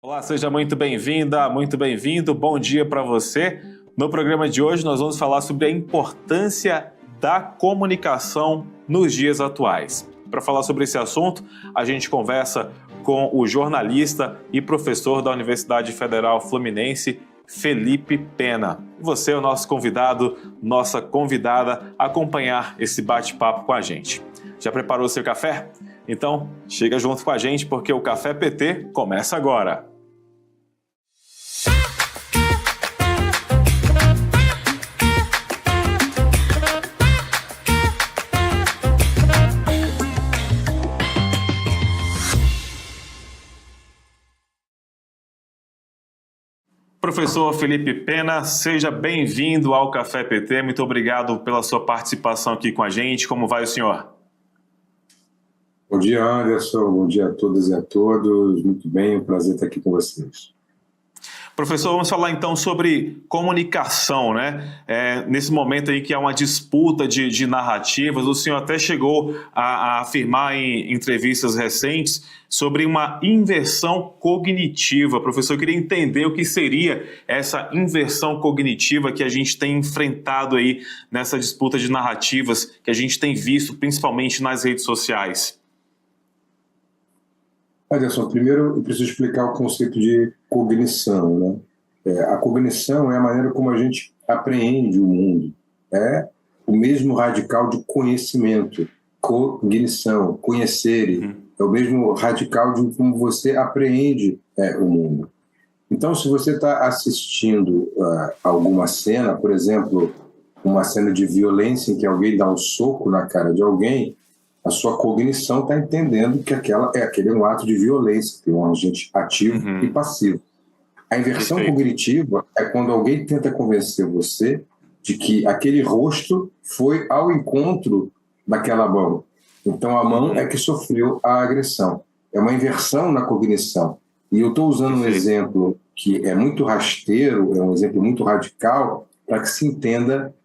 Olá, seja muito bem-vinda, muito bem-vindo, bom dia para você. No programa de hoje nós vamos falar sobre a importância da comunicação nos dias atuais. Para falar sobre esse assunto, a gente conversa com o jornalista e professor da Universidade Federal Fluminense, Felipe Pena. Você é o nosso convidado, nossa convidada a acompanhar esse bate-papo com a gente. Já preparou seu café? Então, chega junto com a gente porque o Café PT começa agora. Professor Felipe Pena, seja bem-vindo ao Café PT. Muito obrigado pela sua participação aqui com a gente. Como vai o senhor? Bom dia, Anderson. Bom dia a todas e a todos. Muito bem, é um prazer estar aqui com vocês. Professor, vamos falar então sobre comunicação, né? Nesse momento aí que há uma disputa de narrativas, o senhor até chegou a afirmar em entrevistas recentes sobre uma inversão cognitiva. Professor, eu queria entender o que seria essa inversão cognitiva que a gente tem enfrentado aí nessa disputa de narrativas que a gente tem visto principalmente nas redes sociais. Anderson, primeiro eu preciso explicar o conceito de cognição, né? A cognição é a maneira como a gente apreende o mundo. É o mesmo radical de conhecimento, cognição, conhecer. É o mesmo radical de como você apreende o mundo. Então, se você está assistindo alguma cena, por exemplo, uma cena de violência em que alguém dá um soco na cara de alguém, a sua cognição está entendendo que aquele é um ato de violência, tem um agente ativo e passivo. A inversão cognitiva é quando alguém tenta convencer você de que aquele rosto foi ao encontro daquela mão. Então a mão é que sofreu a agressão. É uma inversão na cognição. E eu estou usando um exemplo que é muito rasteiro, é um exemplo muito radical, para que se entenda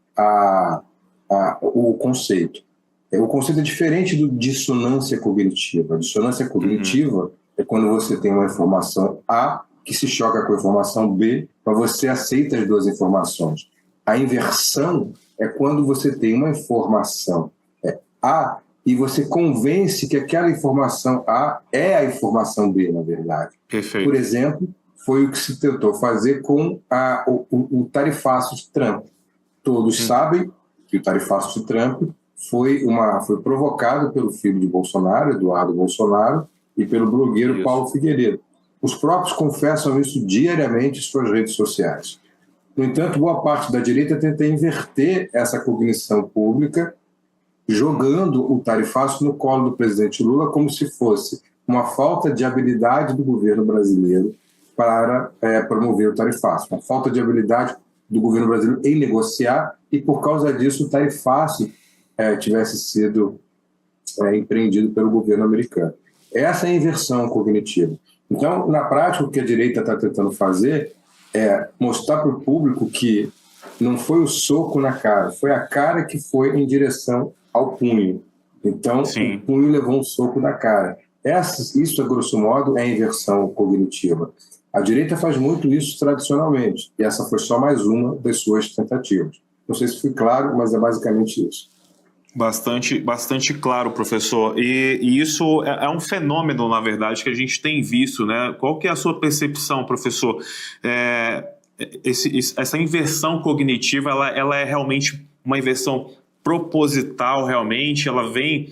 o conceito. O conceito é diferente do dissonância cognitiva. A dissonância cognitiva é quando você tem uma informação A que se choca com a informação B, mas você aceita as duas informações. A inversão é quando você tem uma informação A e você convence que aquela informação A é a informação B, na verdade. Perfeito. Por exemplo, foi o que se tentou fazer com o tarifaço de Trump. Todos sabem que o tarifaço de Trump foi provocado pelo filho de Bolsonaro, Eduardo Bolsonaro, e pelo blogueiro Paulo Figueiredo. Os próprios confessam isso diariamente em suas redes sociais. No entanto, boa parte da direita tenta inverter essa cognição pública, jogando o tarifaço no colo do presidente Lula como se fosse uma falta de habilidade do governo brasileiro para promover o tarifaço, uma falta de habilidade do governo brasileiro em negociar, e por causa disso o tarifaço tivesse sido empreendido pelo governo americano. Essa é a inversão cognitiva. Então, na prática, o que a direita está tentando fazer é mostrar para o público que não foi o soco na cara, foi a cara que foi em direção ao punho. Então, o punho levou um soco na cara. Isso, a grosso modo, é a inversão cognitiva. A direita faz muito isso tradicionalmente, e essa foi só mais uma das suas tentativas. Não sei se foi claro, mas é basicamente isso. Bastante claro, professor. E isso é um fenômeno, na verdade, que a gente tem visto, né? Qual que é a sua percepção, professor? Essa inversão cognitiva, ela é realmente uma inversão proposital, realmente? Ela vem,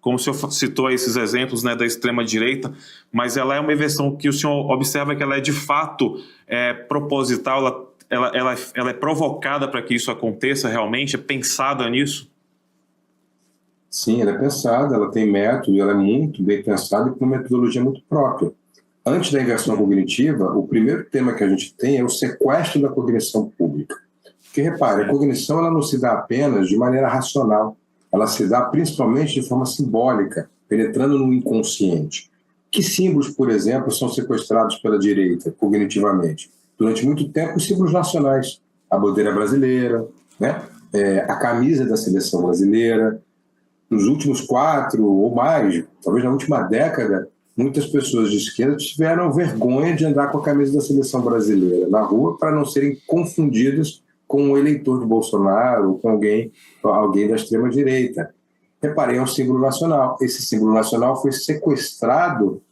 como o senhor citou esses exemplos, né, da extrema-direita, mas ela é uma inversão que o senhor observa que ela é, de fato, proposital, ela é provocada para que isso aconteça realmente? É pensada nisso? Sim, ela é pensada, ela tem método, ela é muito bem pensada e com uma metodologia muito própria. Antes da inversão cognitiva, o primeiro tema que a gente tem é o sequestro da cognição pública. Porque, repare, a cognição ela não se dá apenas de maneira racional, ela se dá principalmente de forma simbólica, penetrando no inconsciente. Que símbolos, por exemplo, são sequestrados pela direita cognitivamente? Durante muito tempo, os símbolos nacionais, a bandeira brasileira, né? A camisa da seleção brasileira. Nos últimos 4 ou mais, talvez na última década, muitas pessoas de esquerda tiveram vergonha de andar com a camisa da seleção brasileira na rua para não serem confundidas com o eleitor de Bolsonaro ou com alguém da extrema-direita. Reparem, é um símbolo nacional. Esse símbolo nacional foi sequestrado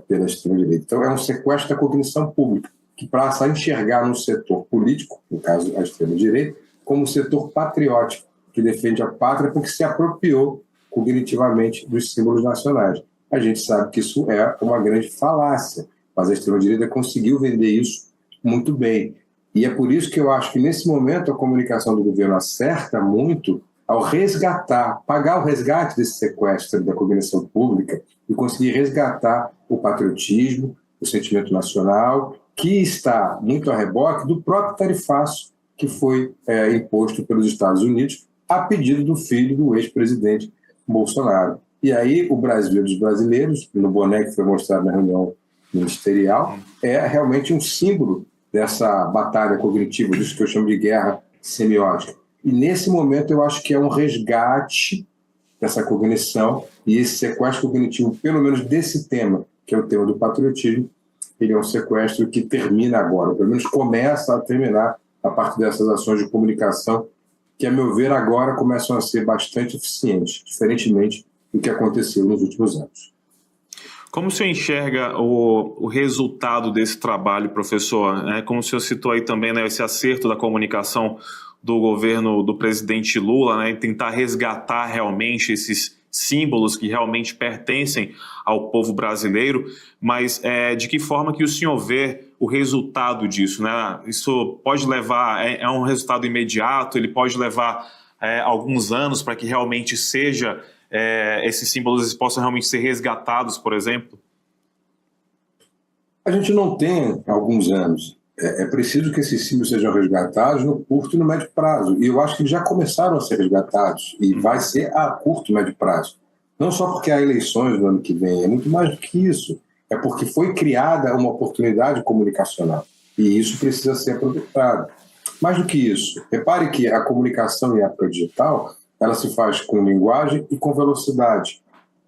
pela extrema-direita. Então, é um sequestro da cognição pública, que passa a enxergar no setor político, no caso a extrema-direita, como um setor patriótico, que defende a pátria porque se apropriou cognitivamente dos símbolos nacionais. A gente sabe que isso é uma grande falácia, mas a extrema-direita conseguiu vender isso muito bem. E é por isso que eu acho que, nesse momento, a comunicação do governo acerta muito ao resgatar, pagar o resgate desse sequestro da cognição pública e conseguir resgatar o patriotismo, o sentimento nacional, que está muito a reboque do próprio tarifaço que foi imposto pelos Estados Unidos a pedido do filho do ex-presidente Bolsonaro. E aí o Brasil dos brasileiros, no boné que foi mostrado na reunião ministerial, é realmente um símbolo dessa batalha cognitiva, disso que eu chamo de guerra semiótica. E nesse momento eu acho que é um resgate dessa cognição, e esse sequestro cognitivo, pelo menos desse tema, que é o tema do patriotismo, ele é um sequestro que termina agora, pelo menos começa a terminar a partir dessas ações de comunicação que, a meu ver, agora começam a ser bastante eficientes, diferentemente do que aconteceu nos últimos anos. Como o senhor enxerga o resultado desse trabalho, professor? Como o senhor citou aí também, né, esse acerto da comunicação do governo do presidente Lula, né, em tentar resgatar realmente esses símbolos que realmente pertencem ao povo brasileiro, mas de que forma que o senhor vê o resultado disso, né? Isso pode levar, é um resultado imediato, ele pode levar alguns anos para que realmente seja, esses símbolos possam realmente ser resgatados, por exemplo? A gente não tem alguns anos. É preciso que esses símbolos sejam resgatados no curto e no médio prazo. E eu acho que eles já começaram a ser resgatados. E vai ser a curto e médio prazo. Não só porque há eleições no ano que vem, é muito mais do que isso. É porque foi criada uma oportunidade comunicacional. E isso precisa ser aproveitado. Mais do que isso, repare que a comunicação em época digital, ela se faz com linguagem e com velocidade.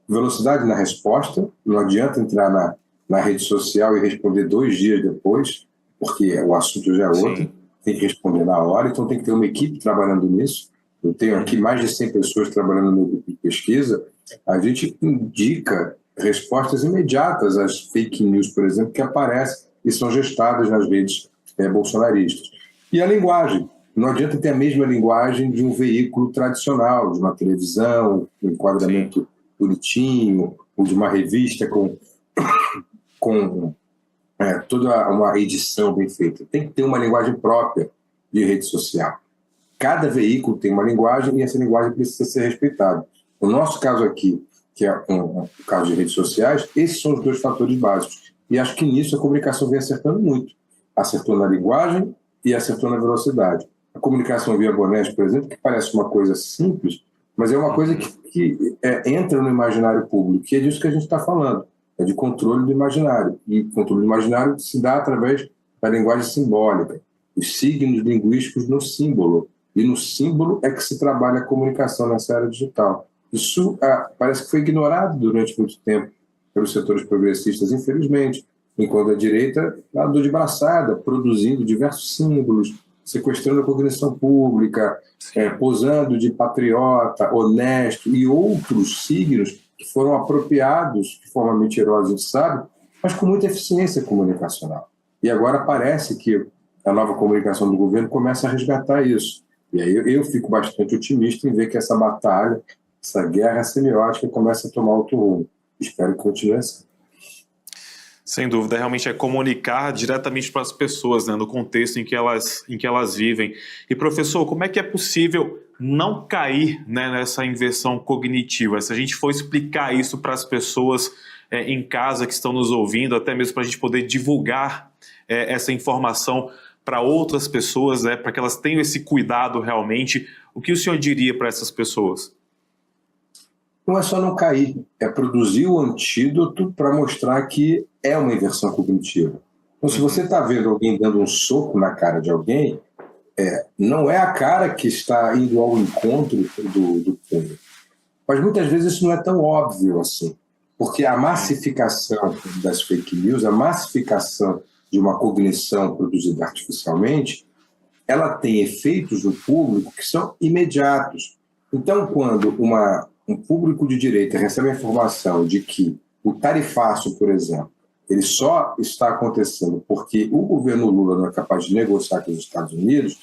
Velocidade na resposta, não adianta entrar na rede social e responder 2 dias depois, porque o assunto já é outro. Sim. Tem que responder na hora, então tem que ter uma equipe trabalhando nisso. Eu tenho aqui mais de 100 pessoas trabalhando no grupo de pesquisa. A gente indica respostas imediatas às fake news, por exemplo, que aparecem e são gestadas nas redes bolsonaristas. E a linguagem. Não adianta ter a mesma linguagem de um veículo tradicional, de uma televisão, um enquadramento bonitinho, ou de uma revista com toda uma edição bem feita. Tem que ter uma linguagem própria de rede social. Cada veículo tem uma linguagem e essa linguagem precisa ser respeitada. No nosso caso aqui, que é um caso de redes sociais, esses são os 2 fatores básicos. E acho que nisso a comunicação vem acertando muito. Acertou na linguagem e acertou na velocidade. A comunicação via bonés, por exemplo, que parece uma coisa simples, mas é uma coisa que entra no imaginário público, e é disso que a gente está falando. É de controle do imaginário. E controle do imaginário se dá através da linguagem simbólica, os signos linguísticos no símbolo. E no símbolo é que se trabalha a comunicação nessa era digital. Isso parece que foi ignorado durante muito tempo pelos setores progressistas, infelizmente, enquanto a direita andou de braçada, produzindo diversos símbolos, sequestrando a cognição pública, posando de patriota, honesto e outros signos que foram apropriados de forma mentirosa, a gente sabe, mas com muita eficiência comunicacional. E agora parece que a nova comunicação do governo começa a resgatar isso. E aí eu fico bastante otimista em ver que essa batalha, essa guerra semiótica começa a tomar outro rumo. Espero que continue assim. Sem dúvida, realmente é comunicar diretamente para as pessoas, né, no contexto em que elas vivem. E, professor, como é que é possível não cair, né, nessa inversão cognitiva? Se a gente for explicar isso para as pessoas em casa que estão nos ouvindo, até mesmo para a gente poder divulgar essa informação para outras pessoas, né, para que elas tenham esse cuidado realmente, o que o senhor diria para essas pessoas? Não é só não cair, é produzir o antídoto para mostrar que é uma inversão cognitiva. Então, se você está vendo alguém dando um soco na cara de alguém, não é a cara que está indo ao encontro do punho. Mas muitas vezes isso não é tão óbvio assim. Porque a massificação das fake news, a massificação de uma cognição produzida artificialmente, ela tem efeitos no público que são imediatos. Então, quando um público de direita recebe a informação de que o tarifaço, por exemplo, ele só está acontecendo porque o governo Lula não é capaz de negociar com os Estados Unidos,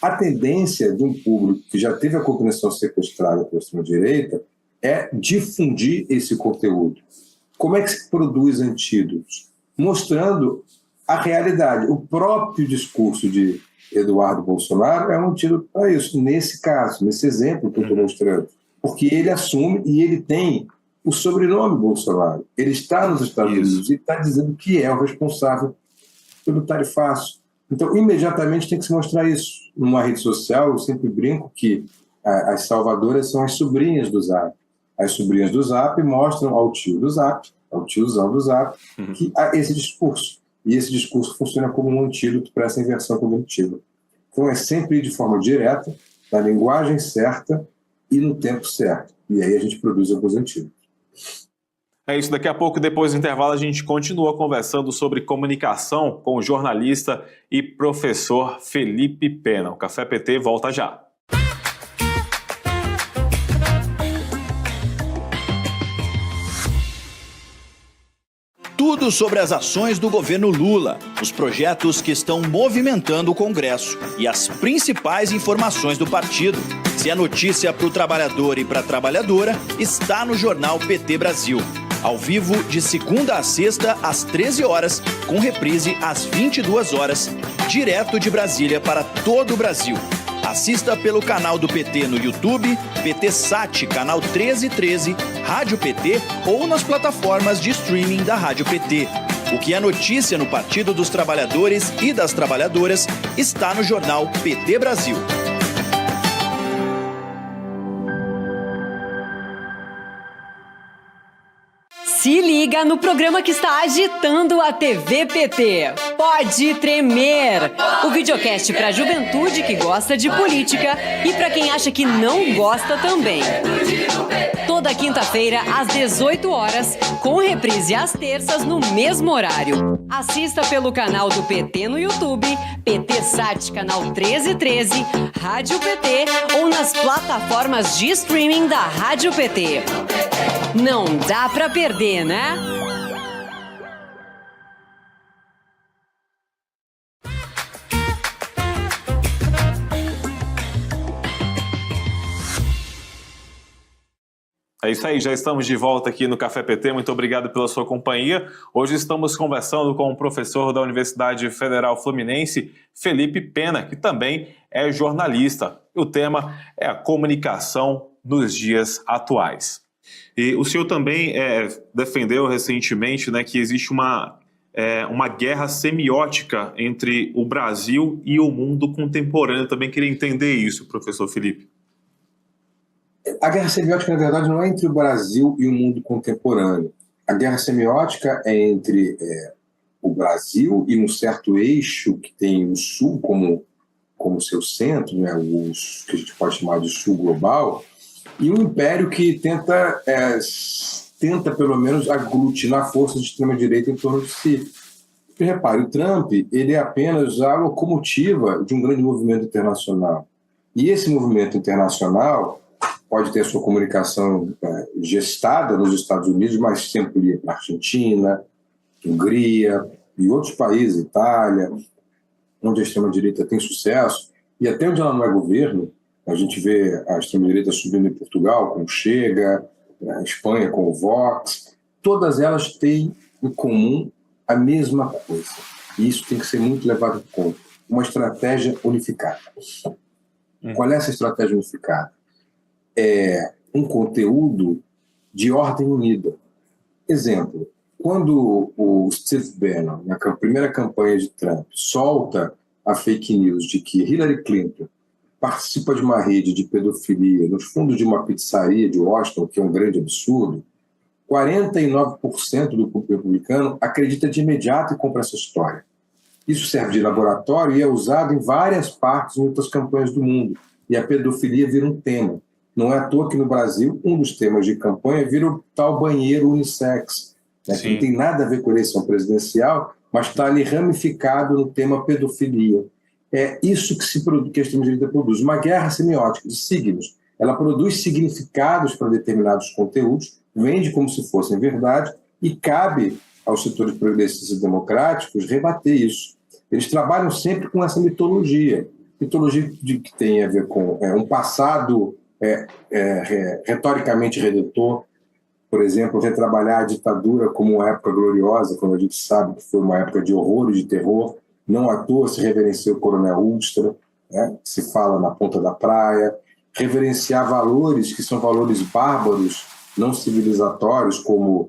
a tendência de um público que já teve a cognição sequestrada pela extrema-direita é difundir esse conteúdo. Como é que se produz antídotos? Mostrando a realidade. O próprio discurso de Eduardo Bolsonaro é um antídoto para isso, nesse caso, nesse exemplo que eu estou mostrando. Porque ele assume e ele tem o sobrenome Bolsonaro. Ele está nos Estados Unidos e está dizendo que é o responsável pelo tarifaço. Então, imediatamente tem que se mostrar isso. Numa rede social, eu sempre brinco que as salvadoras são as sobrinhas do Zap. As sobrinhas do Zap mostram ao tio do Zap, ao tiozão do Zap, que há esse discurso. E esse discurso funciona como um antídoto para essa inversão cognitiva. Então, é sempre ir de forma direta, na linguagem certa e no tempo certo. E aí a gente produz alguns antídotos. É isso, daqui a pouco, depois do intervalo, a gente continua conversando sobre comunicação com o jornalista e professor Felipe Pena. O Café PT volta já. Tudo sobre as ações do governo Lula, os projetos que estão movimentando o Congresso e as principais informações do partido. Se é notícia para o trabalhador e para a trabalhadora, está no Jornal PT Brasil. Ao vivo, de segunda a sexta, às 13 horas, com reprise às 22 horas, direto de Brasília para todo o Brasil. Assista pelo canal do PT no YouTube, PT Sat, canal 1313, Rádio PT ou nas plataformas de streaming da Rádio PT. O que é notícia no Partido dos Trabalhadores e das Trabalhadoras está no Jornal PT Brasil. Se liga no programa que está agitando a TV PT. Pode Tremer! O videocast para a juventude que gosta de política e para quem acha que não gosta também. Toda quinta-feira, às 18 horas, com reprise às terças no mesmo horário. Assista pelo canal do PT no YouTube, PT Sat, canal 1313, Rádio PT ou nas plataformas de streaming da Rádio PT. Não dá pra perder, né? É isso aí, já estamos de volta aqui no Café PT, muito obrigado pela sua companhia. Hoje estamos conversando com o professor da Universidade Federal Fluminense, Felipe Pena, que também é jornalista. O tema é a comunicação nos dias atuais. E o senhor também defendeu recentemente, né, que existe uma guerra semiótica entre o Brasil e o mundo contemporâneo. Também queria entender isso, professor Felipe. A guerra semiótica, na verdade, não é entre o Brasil e o mundo contemporâneo. A guerra semiótica é entre o Brasil e um certo eixo que tem o Sul como seu centro, né, que a gente pode chamar de Sul global, e um império que tenta pelo menos, aglutinar forças de extrema-direita em torno de si. E, repare, o Trump ele é apenas a locomotiva de um grande movimento internacional. E esse movimento internacional pode ter a sua comunicação gestada nos Estados Unidos, mas sempre ia para a Argentina, Hungria e outros países, Itália, onde a extrema-direita tem sucesso, e até onde ela não é governo. A gente vê a extrema-direita subindo em Portugal com o Chega, a Espanha com o Vox. Todas elas têm em comum a mesma coisa. E isso tem que ser muito levado em conta. Uma estratégia unificada. Qual é essa estratégia unificada? É um conteúdo de ordem unida. Exemplo, quando o Steve Bannon, na primeira campanha de Trump, solta a fake news de que Hillary Clinton participa de uma rede de pedofilia nos fundos de uma pizzaria de Washington, que é um grande absurdo, 49% do público republicano acredita de imediato e compra essa história. Isso serve de laboratório e é usado em várias partes em outras campanhas do mundo. E a pedofilia vira um tema. Não é à toa que no Brasil, um dos temas de campanha vira o tal banheiro unissex, né, que não tem nada a ver com a eleição presidencial, mas está ali ramificado no tema pedofilia. É isso que a extrema-direita produz, uma guerra semiótica de signos. Ela produz significados para determinados conteúdos, vende como se fossem verdade, e cabe aos setores progressistas e democráticos rebater isso. Eles trabalham sempre com essa mitologia que tem a ver com um passado retoricamente redentor, por exemplo, retrabalhar a ditadura como uma época gloriosa, quando a gente sabe que foi uma época de horror e de terror. Não à toa se reverencia o Coronel Ustra, né, se fala na Ponta da Praia, reverenciar valores que são valores bárbaros, não civilizatórios, como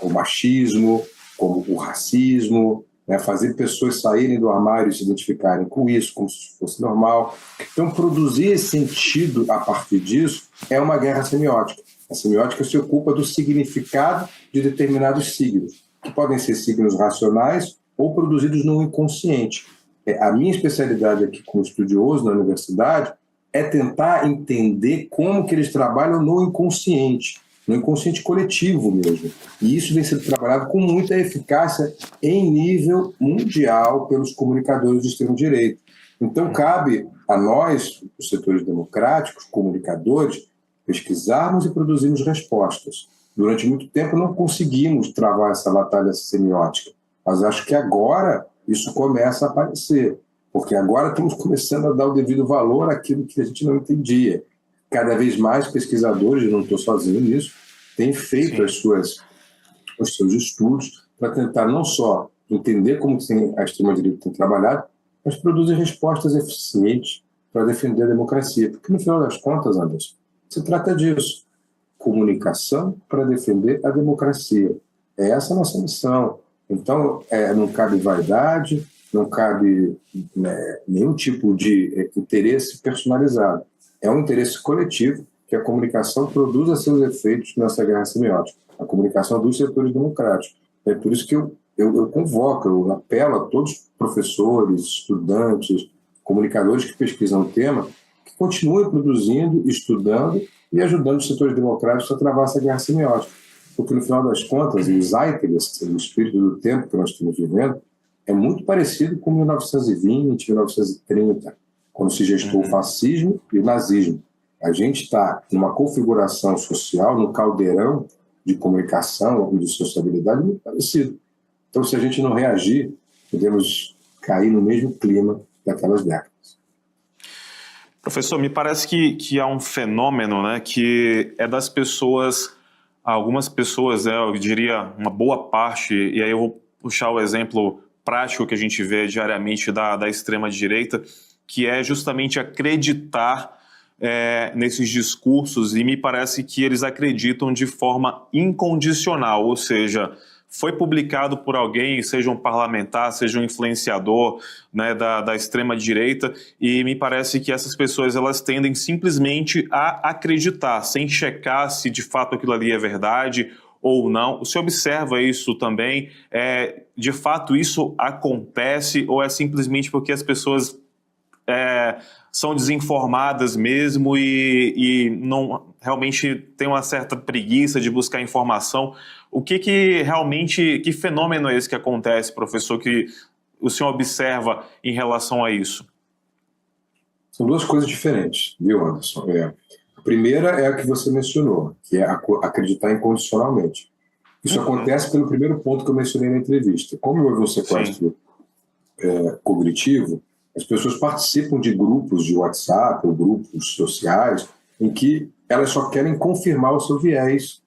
o machismo, como o racismo, né, fazer pessoas saírem do armário e se identificarem com isso, como se fosse normal. Então, produzir esse sentido a partir disso é uma guerra semiótica. A semiótica se ocupa do significado de determinados signos, que podem ser signos racionais ou produzidos no inconsciente. A minha especialidade aqui como estudioso na universidade é tentar entender como que eles trabalham no inconsciente coletivo mesmo. E isso vem sendo trabalhado com muita eficácia em nível mundial pelos comunicadores de extrema-direita. Então, cabe a nós, os setores democráticos, comunicadores, pesquisarmos e produzirmos respostas. Durante muito tempo não conseguimos travar essa batalha semiótica, mas acho que agora isso começa a aparecer, porque agora estamos começando a dar o devido valor àquilo que a gente não entendia. Cada vez mais pesquisadores, não estou sozinho nisso, têm feito os seus estudos para tentar não só entender como a extrema-direita tem trabalhado, mas produzir respostas eficientes para defender a democracia. Porque, no final das contas, Anderson, se trata disso. Comunicação para defender a democracia. É essa a nossa missão. Então, não cabe vaidade, não cabe nenhum tipo de interesse personalizado. É um interesse coletivo que a comunicação produza seus efeitos nessa guerra semiótica. A comunicação dos setores democráticos. É por isso que eu convoco, eu apelo a todos os professores, estudantes, comunicadores que pesquisam o tema, que continuem produzindo, estudando e ajudando os setores democráticos a travar essa guerra semiótica. Porque, no final das contas, o Zeitgeist, o espírito do tempo que nós estamos vivendo, é muito parecido com 1920, 1930, quando se gestou o fascismo e o nazismo. A gente está numa configuração social, num caldeirão de comunicação e de sociabilidade muito parecido. Então, se a gente não reagir, podemos cair no mesmo clima daquelas décadas. Professor, me parece que há um fenômeno, né, que é das pessoas, algumas pessoas, eu diria uma boa parte, e aí eu vou puxar o exemplo prático que a gente vê diariamente da extrema-direita, que é justamente acreditar nesses discursos, e me parece que eles acreditam de forma incondicional, ou seja, foi publicado por alguém, seja um parlamentar, seja um influenciador, né, da extrema-direita, e me parece que essas pessoas elas tendem simplesmente a acreditar, sem checar se de fato aquilo ali é verdade ou não. Você observa isso também? De fato isso acontece ou é simplesmente porque as pessoas são desinformadas mesmo e não realmente tem uma certa preguiça de buscar informação? O que realmente, que fenômeno é esse que acontece, professor, que o senhor observa em relação a isso? São duas coisas diferentes, viu, Anderson? A primeira é a que você mencionou, que é acreditar incondicionalmente. Isso acontece pelo primeiro ponto que eu mencionei na entrevista. Como houve um sequestro cognitivo, as pessoas participam de grupos de WhatsApp ou grupos sociais em que elas só querem confirmar o seu viés,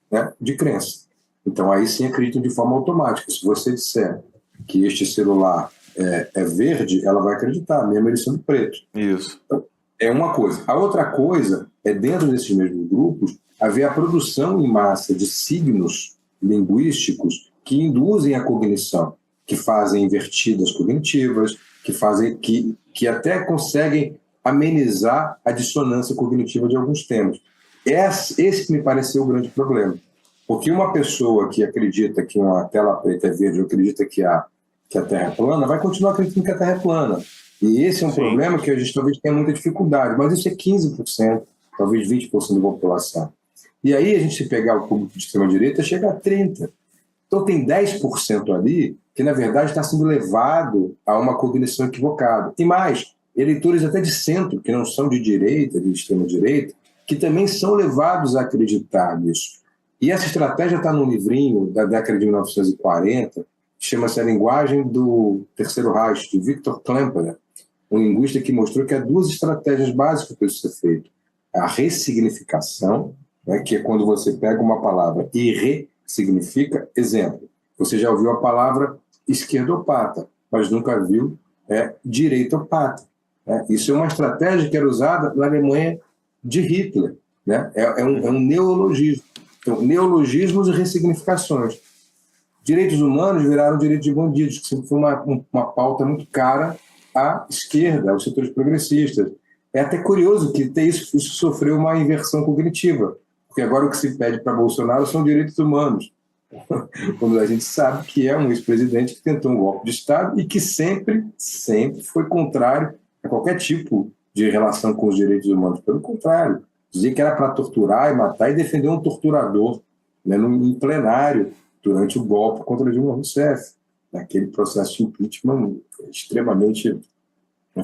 né, de crença. Então, aí sim acreditam de forma automática. Se você disser que este celular é verde, ela vai acreditar, mesmo ele sendo preto. Isso. Então, é uma coisa. A outra coisa é, dentro desses mesmos grupos, haver a produção em massa de signos linguísticos que induzem a cognição, que fazem invertidas cognitivas, que até conseguem amenizar a dissonância cognitiva de alguns temas. Esse me pareceu o grande problema. Porque uma pessoa que acredita que uma tela preta é verde ou acredita que a Terra é plana, vai continuar acreditando que a Terra é plana. E esse é um problema que a gente talvez tenha muita dificuldade, mas isso é 15%. talvez 20% da população. E aí a gente, se pegar o público de extrema-direita, chega a 30%. Então tem 10% ali que, na verdade, está sendo levado a uma cognição equivocada. E mais, eleitores até de centro, que não são de direita, de extrema-direita, que também são levados a acreditar nisso. E essa estratégia está num livrinho da década de 1940, que chama-se A Linguagem do Terceiro Reich, de Viktor Klemperer, um linguista que mostrou que há duas estratégias básicas para isso ser feito. A ressignificação, né, que é quando você pega uma palavra e ressignifica. Exemplo, você já ouviu a palavra esquerdopata, mas nunca viu direitopata. Né? Isso é uma estratégia que era usada na Alemanha de Hitler. Né? É um neologismo. Então, neologismos e ressignificações. Direitos humanos viraram direitos de bandidos, que sempre foi uma pauta muito cara à esquerda, aos setores progressistas. É até curioso que isso sofreu uma inversão cognitiva, porque agora o que se pede para Bolsonaro são direitos humanos, quando a gente sabe que é um ex-presidente que tentou um golpe de Estado e que sempre foi contrário a qualquer tipo de relação com os direitos humanos. Pelo contrário, dizia que era para torturar e matar e defender um torturador, né, em plenário durante o golpe contra Dilma Rousseff, naquele processo de impeachment extremamente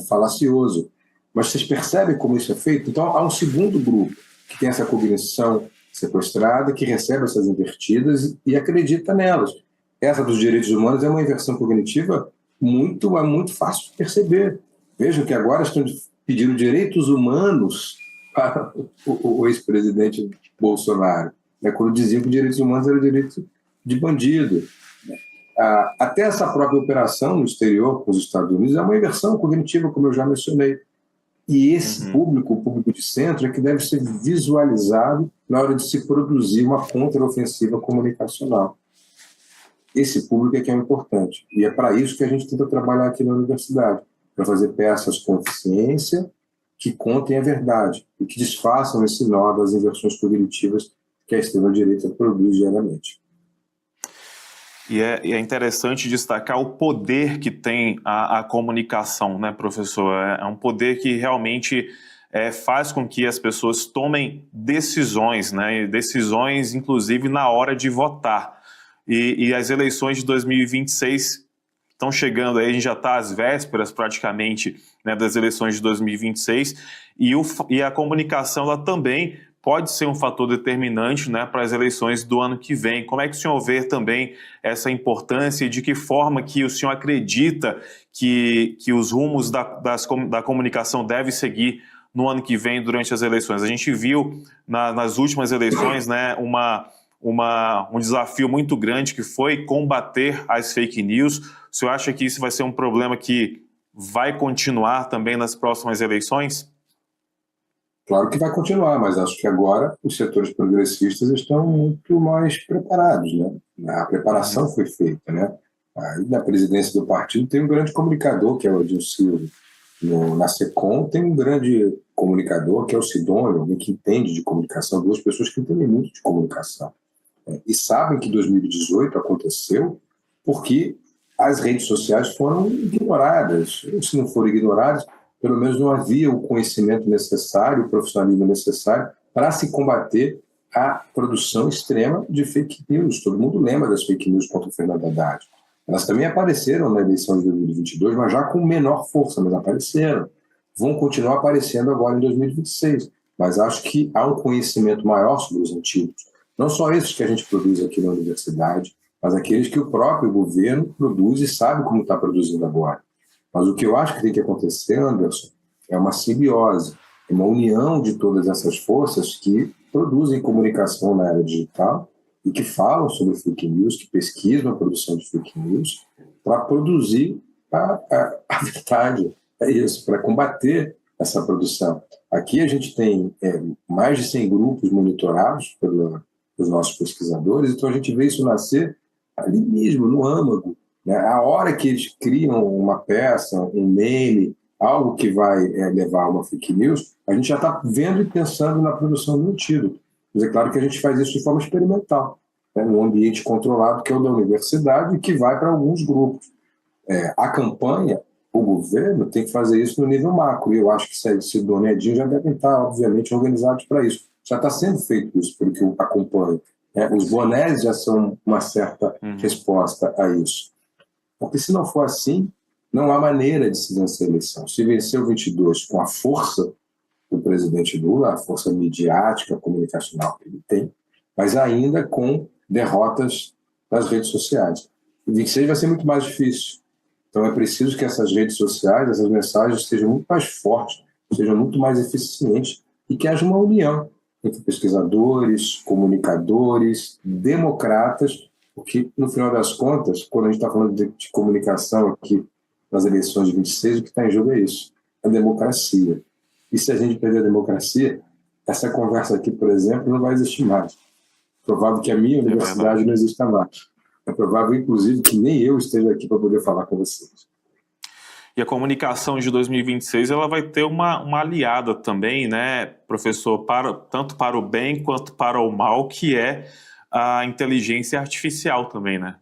falacioso. Mas vocês percebem como isso é feito? Então há um segundo grupo que tem essa cognição sequestrada, que recebe essas invertidas e acredita nelas. Essa dos direitos humanos é uma inversão cognitiva muito fácil de perceber. Vejam que agora estão pedindo direitos humanos para o ex-presidente Bolsonaro, né, quando diziam que direitos humanos era direito de bandido. Até essa própria operação no exterior com os Estados Unidos é uma inversão cognitiva, como eu já mencionei. E esse público, o público de centro, é que deve ser visualizado na hora de se produzir uma contraofensiva comunicacional. Esse público é que é importante. E é para isso que a gente tenta trabalhar aqui na universidade, para fazer peças com eficiência, que contem a verdade e que desfaçam esse nó das inversões cognitivas que a extrema-direita produz diariamente. E é interessante destacar o poder que tem a comunicação, né, professor? É um poder que realmente faz com que as pessoas tomem decisões, né? Decisões, inclusive, na hora de votar. E as eleições de 2026 estão chegando aí, a gente já está às vésperas, praticamente, né, das eleições de 2026, e a comunicação ela também pode ser um fator determinante, né, para as eleições do ano que vem. Como é que o senhor vê também essa importância e de que forma que o senhor acredita que os rumos da comunicação devem seguir no ano que vem durante as eleições? A gente viu nas últimas eleições, né, um desafio muito grande que foi combater as fake news. O senhor acha que isso vai ser um problema que vai continuar também nas próximas eleições? Claro que vai continuar, mas acho que agora os setores progressistas estão muito mais preparados, né? A preparação foi feita, né? Aí, na presidência do partido tem um grande comunicador, que é o Adil Silva. Na SECOM tem um grande comunicador, que é o Sidônio, alguém que entende de comunicação, duas pessoas que entendem muito de comunicação. E sabem que 2018 aconteceu porque as redes sociais foram ignoradas. Ou se não foram ignoradas, pelo menos não havia o conhecimento necessário, o profissionalismo necessário para se combater a produção extrema de fake news. Todo mundo lembra das fake news contra o Fernando Haddad. Elas também apareceram na eleição de 2022, mas já com menor força, mas apareceram. Vão continuar aparecendo agora em 2026. Mas acho que há um conhecimento maior sobre os antigos. Não só esses que a gente produz aqui na universidade, mas aqueles que o próprio governo produz e sabe como está produzindo agora. Mas o que eu acho que tem que acontecer, Anderson, é uma simbiose, é uma união de todas essas forças que produzem comunicação na era digital e que falam sobre fake news, que pesquisam a produção de fake news para produzir a verdade. É isso, para combater essa produção. Aqui a gente tem mais de 100 grupos monitorados pelos nossos pesquisadores, então a gente vê isso nascer ali mesmo, no âmago. A hora que eles criam uma peça, um meme, algo que vai levar a uma fake news, a gente já está vendo e pensando na produção de um antídoto. Mas é claro que a gente faz isso de forma experimental, né? Um ambiente controlado, que é o da universidade, e que vai para alguns grupos. A campanha o governo tem que fazer isso no nível macro, e eu acho que Sidônia e Edinho já devem estar, obviamente, organizados para isso. Já está sendo feito isso, pelo que eu acompanho. Os bonés já são uma certa resposta a isso. Porque se não for assim, não há maneira de se vencer a eleição. Se vencer o 22 com a força do presidente Lula, a força midiática, comunicacional que ele tem, mas ainda com derrotas nas redes sociais. O 26 vai ser muito mais difícil. Então é preciso que essas redes sociais, essas mensagens sejam muito mais fortes, sejam muito mais eficientes e que haja uma união entre pesquisadores, comunicadores, democratas, porque no final das contas, quando a gente está falando de comunicação aqui nas eleições de 26, o que está em jogo é isso, a democracia. E se a gente perder a democracia, essa conversa aqui, por exemplo, não vai existir mais. É provável que a minha universidade não exista mais. É provável, inclusive, que nem eu esteja aqui para poder falar com vocês. E a comunicação de 2026 ela vai ter uma aliada também, né, professor, tanto para o bem quanto para o mal, que é a inteligência artificial também, né?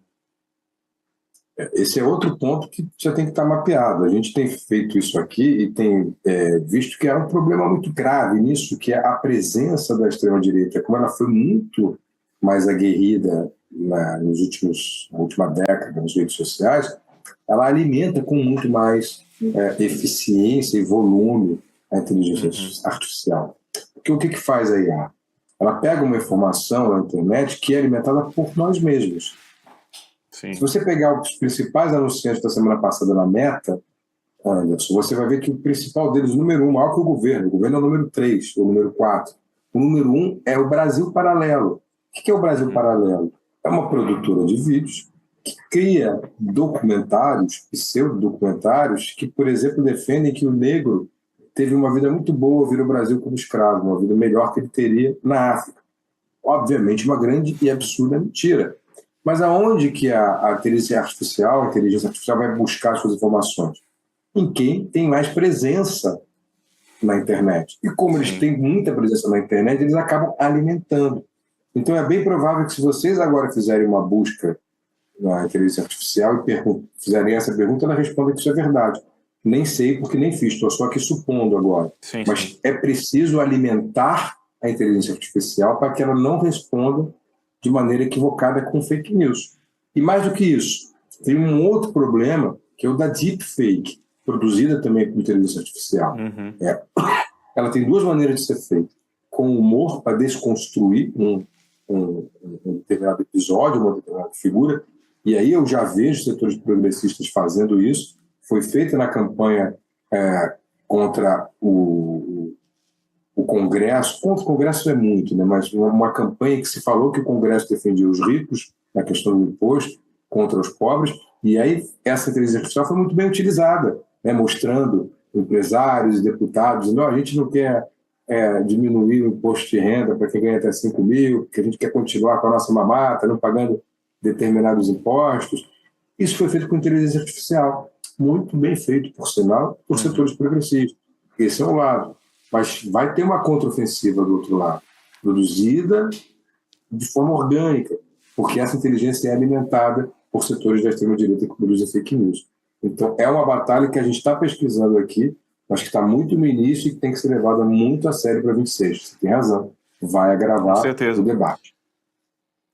Esse é outro ponto que já tem que estar mapeado. A gente tem feito isso aqui e tem visto que há um problema muito grave nisso, que é a presença da extrema-direita. Como ela foi muito mais aguerrida na última década nas redes sociais, ela alimenta com muito mais eficiência e volume a inteligência artificial. Porque o que faz a IA? Ela pega uma informação na internet que é alimentada por nós mesmos. Sim. Se você pegar os principais anunciantes da semana passada na Meta, Anderson, você vai ver que o principal deles, o número 1, maior que o governo é o número 3, ou o número 4. O número 1 é o Brasil Paralelo. O que é o Brasil Paralelo? É uma produtora de vídeos que cria documentários, pseudodocumentários, que, por exemplo, defendem que o negro teve uma vida muito boa ao vir ao Brasil como escravo, uma vida melhor que ele teria na África. Obviamente, uma grande e absurda mentira. Mas aonde que a inteligência artificial vai buscar suas informações? Em quem tem mais presença na internet. E como eles têm muita presença na internet, eles acabam alimentando. Então é bem provável que se vocês agora fizerem uma busca na inteligência artificial e fizerem essa pergunta, ela responda que isso é verdade. Nem sei, porque nem fiz, estou só aqui supondo agora. Sim. Mas é preciso alimentar a inteligência artificial para que ela não responda de maneira equivocada com fake news. E mais do que isso, tem um outro problema, que é o da deepfake, produzida também por inteligência artificial. Ela tem duas maneiras de ser feita. Com humor, para desconstruir um determinado episódio, uma determinada figura, e aí eu já vejo setores progressistas fazendo isso. Foi feita na campanha contra o Congresso. Contra o Congresso é muito, né? Mas uma campanha que se falou que o Congresso defendia os ricos na questão do imposto contra os pobres, e aí essa inteligência artificial foi muito bem utilizada, né? Mostrando empresários e deputados, não, a gente não quer diminuir o imposto de renda para quem ganha até 5 mil, porque a gente quer continuar com a nossa mamata, não pagando determinados impostos. Isso foi feito com inteligência artificial, muito bem feito, por sinal, por setores progressistas. Esse é um lado. Mas vai ter uma contraofensiva do outro lado, produzida de forma orgânica, porque essa inteligência é alimentada por setores da extrema-direita que produzem fake news. Então, é uma batalha que a gente está pesquisando aqui, mas que está muito no início e que tem que ser levada muito a sério para 26. Você tem razão. Vai agravar o debate.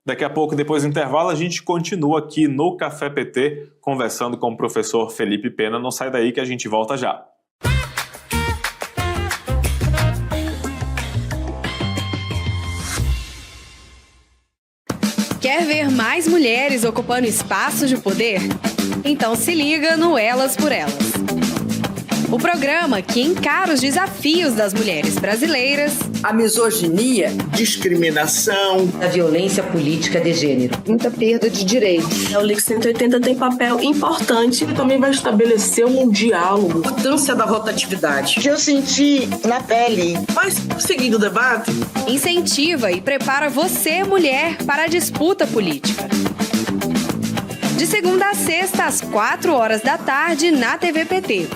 Daqui a pouco, depois do intervalo, a gente continua aqui no Café PT, conversando com o professor Felipe Pena. Não sai daí que a gente volta já. Quer ver mais mulheres ocupando espaços de poder? Então se liga no Elas por Elas. O programa que encara os desafios das mulheres brasileiras, a misoginia, discriminação, a violência política de gênero, muita perda de direitos. O LIC 180 tem papel importante e também vai estabelecer um diálogo. A importância da rotatividade. Que eu senti na pele. Mas, seguindo o debate, incentiva e prepara você, mulher, para a disputa política. De segunda a sexta, às 4h na TV PT.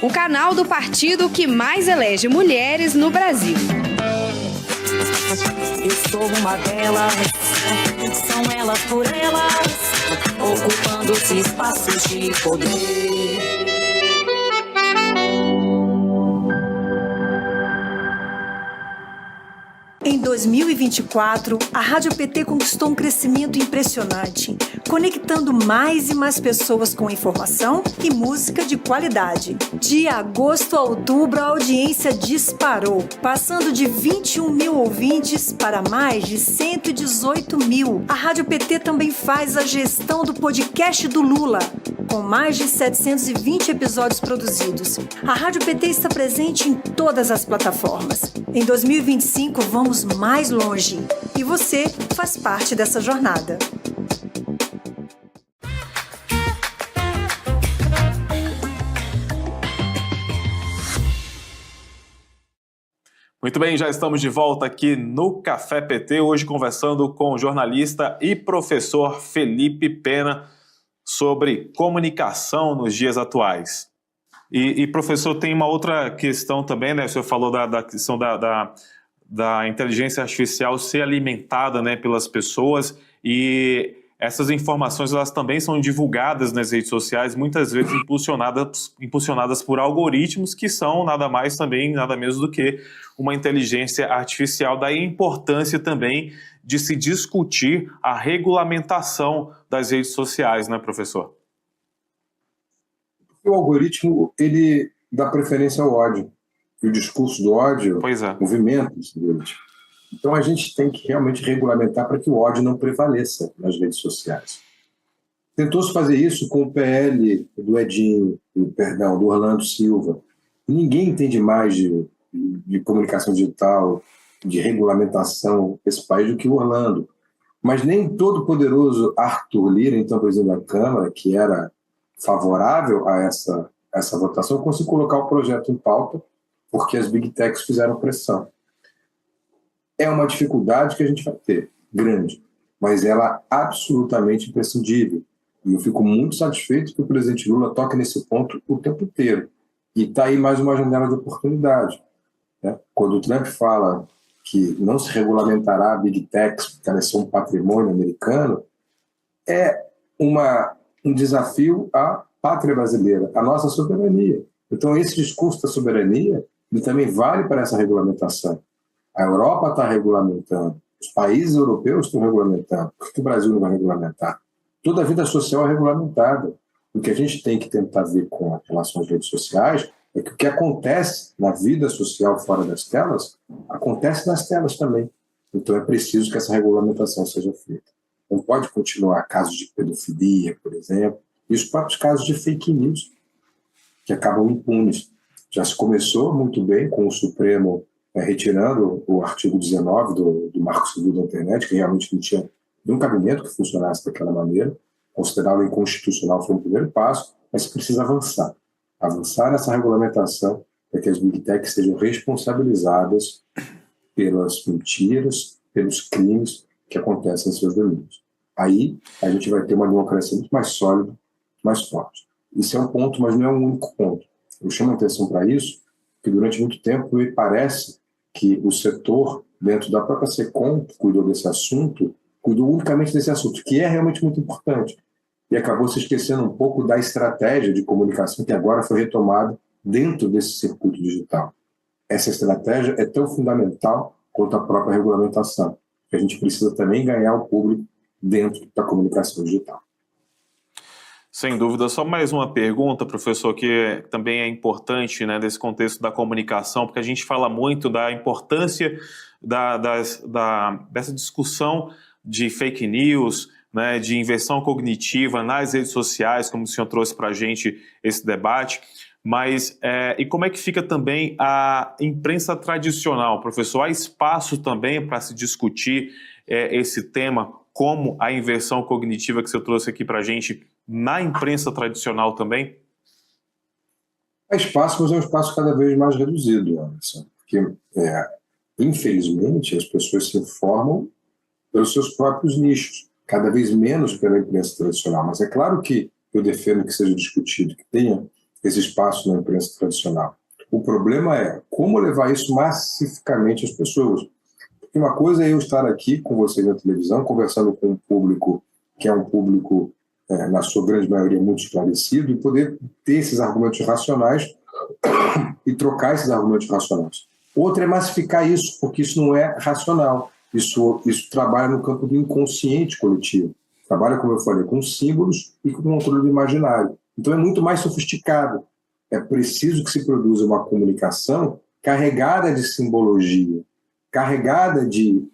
O canal do partido que mais elege mulheres no Brasil. Eu sou uma delas, são elas por elas, ocupando os espaços de poder. Em 2024, a Rádio PT conquistou um crescimento impressionante, conectando mais e mais pessoas com informação e música de qualidade. De agosto a outubro, a audiência disparou, passando de 21 mil ouvintes para mais de 118 mil. A Rádio PT também faz a gestão do podcast do Lula, com mais de 720 episódios produzidos. A Rádio PT está presente em todas as plataformas. Em 2025, vamos mais longe. E você faz parte dessa jornada. Muito bem, já estamos de volta aqui no Café PT, hoje conversando com o jornalista e professor Felipe Pena sobre comunicação nos dias atuais. E professor, tem uma outra questão também, né? O senhor falou da questão da inteligência artificial ser alimentada, né, pelas pessoas, e essas informações elas também são divulgadas nas redes sociais, muitas vezes impulsionadas por algoritmos que são nada mais também, nada menos do que uma inteligência artificial. Daí a importância também de se discutir a regulamentação das redes sociais, né, professor? O algoritmo, ele dá preferência ao ódio. E o discurso do ódio movimenta esse algoritmo. Então a gente tem que realmente regulamentar para que o ódio não prevaleça nas redes sociais. Tentou-se fazer isso com o PL do Edinho, do Orlando Silva. Ninguém entende mais de comunicação digital, de regulamentação desse país do que o Orlando. Mas nem todo poderoso Arthur Lira, então presidente da Câmara, que era favorável a essa votação, conseguiu colocar o projeto em pauta porque as Big Techs fizeram pressão. É uma dificuldade que a gente vai ter, grande, mas ela é absolutamente imprescindível. E eu fico muito satisfeito que o presidente Lula toque nesse ponto o tempo inteiro. E está aí mais uma janela de oportunidade. Né? Quando o Trump fala que não se regulamentará a Big Techs, porque elas são um patrimônio americano, é um desafio à pátria brasileira, à nossa soberania. Então, esse discurso da soberania ele também vale para essa regulamentação. A Europa está regulamentando, os países europeus estão regulamentando. Por que o Brasil não vai regulamentar? Toda a vida social é regulamentada. O que a gente tem que tentar ver com relação às redes sociais é que o que acontece na vida social fora das telas, acontece nas telas também. Então é preciso que essa regulamentação seja feita. Não pode continuar casos de pedofilia, por exemplo, e os próprios casos de fake news, que acabam impunes. Já se começou muito bem com o Supremo retirando o artigo 19 do Marco Civil da Internet, que realmente não tinha nenhum cabimento que funcionasse daquela maneira. Considerá-lo inconstitucional foi um primeiro passo, mas precisa avançar. Avançar nessa regulamentação para que as Big Techs sejam responsabilizadas pelas mentiras, pelos crimes que acontecem em seus domínios. Aí a gente vai ter uma democracia muito mais sólida, mais forte. Isso é um ponto, mas não é um único ponto. Eu chamo a atenção para isso, porque durante muito tempo me parece que o setor, dentro da própria SECOM, que cuidou desse assunto, cuidou unicamente desse assunto, que é realmente muito importante. E acabou se esquecendo um pouco da estratégia de comunicação que agora foi retomada dentro desse circuito digital. Essa estratégia é tão fundamental quanto a própria regulamentação. A gente precisa também ganhar o público dentro da comunicação digital. Sem dúvida. Só mais uma pergunta, professor, que também é importante, né, desse contexto da comunicação, porque a gente fala muito da importância dessa discussão de fake news, né, de inversão cognitiva nas redes sociais, como o senhor trouxe para a gente esse debate, mas e como é que fica também a imprensa tradicional, professor? Há espaço também para se discutir esse tema, como a inversão cognitiva que o senhor trouxe aqui para a gente, na imprensa tradicional também? Há espaço, mas é um espaço cada vez mais reduzido, Anderson, porque, infelizmente, as pessoas se informam pelos seus próprios nichos, cada vez menos pela imprensa tradicional. Mas é claro que eu defendo que seja discutido, que tenha esse espaço na imprensa tradicional. O problema é como levar isso massificamente às pessoas. Porque uma coisa é eu estar aqui com vocês na televisão, conversando com um público que é um público, na sua grande maioria, muito esclarecido, e poder ter esses argumentos racionais e trocar esses argumentos racionais. Outra é massificar isso, porque isso não é racional. Isso trabalha no campo do inconsciente coletivo. Trabalha, como eu falei, com símbolos e com controle do imaginário. Então é muito mais sofisticado. É preciso que se produza uma comunicação carregada de simbologia, carregada de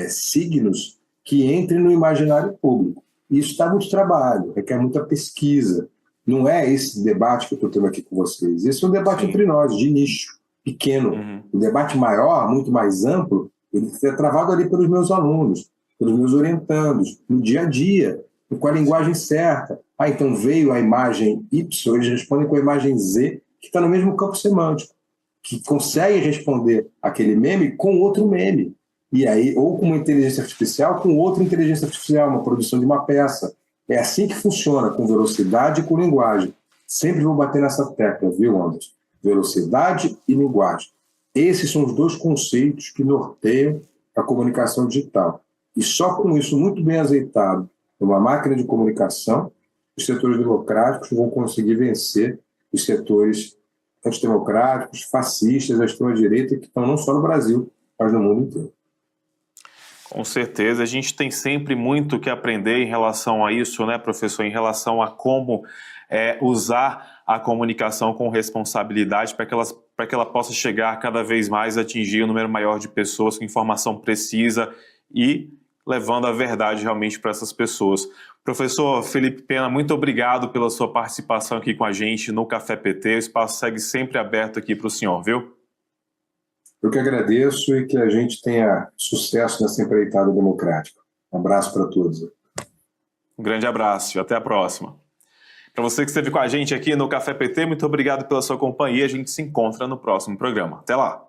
signos que entrem no imaginário público. Isso dá muito trabalho, requer muita pesquisa. Não é esse debate que eu estou tendo aqui com vocês. Esse é um debate entre nós, de nicho, pequeno. O debate maior, muito mais amplo, ele é travado ali pelos meus alunos, pelos meus orientandos, no dia a dia, com a linguagem certa. Então veio a imagem Y, eles respondem com a imagem Z, que está no mesmo campo semântico, que consegue responder aquele meme com outro meme. E aí, ou com uma inteligência artificial, com outra inteligência artificial, uma produção de uma peça. É assim que funciona, com velocidade e com linguagem. Sempre vou bater nessa tecla, viu, Anderson? Velocidade e linguagem. Esses são os dois conceitos que norteiam a comunicação digital. E só com isso muito bem azeitado numa máquina de comunicação, os setores democráticos vão conseguir vencer os setores antidemocráticos, fascistas, da extrema-direita, que estão não só no Brasil, mas no mundo inteiro. Com certeza, a gente tem sempre muito que aprender em relação a isso, né, professor? Em relação a como usar a comunicação com responsabilidade para que ela possa chegar cada vez mais a atingir um número maior de pessoas com informação precisa e levando a verdade realmente para essas pessoas. Professor Felipe Pena, muito obrigado pela sua participação aqui com a gente no Café PT. O espaço segue sempre aberto aqui para o senhor, viu? Eu que agradeço e que a gente tenha sucesso nessa empreitada democrática. Um abraço para todos. Um grande abraço e até a próxima. Para você que esteve com a gente aqui no Café PT, muito obrigado pela sua companhia. A gente se encontra no próximo programa. Até lá!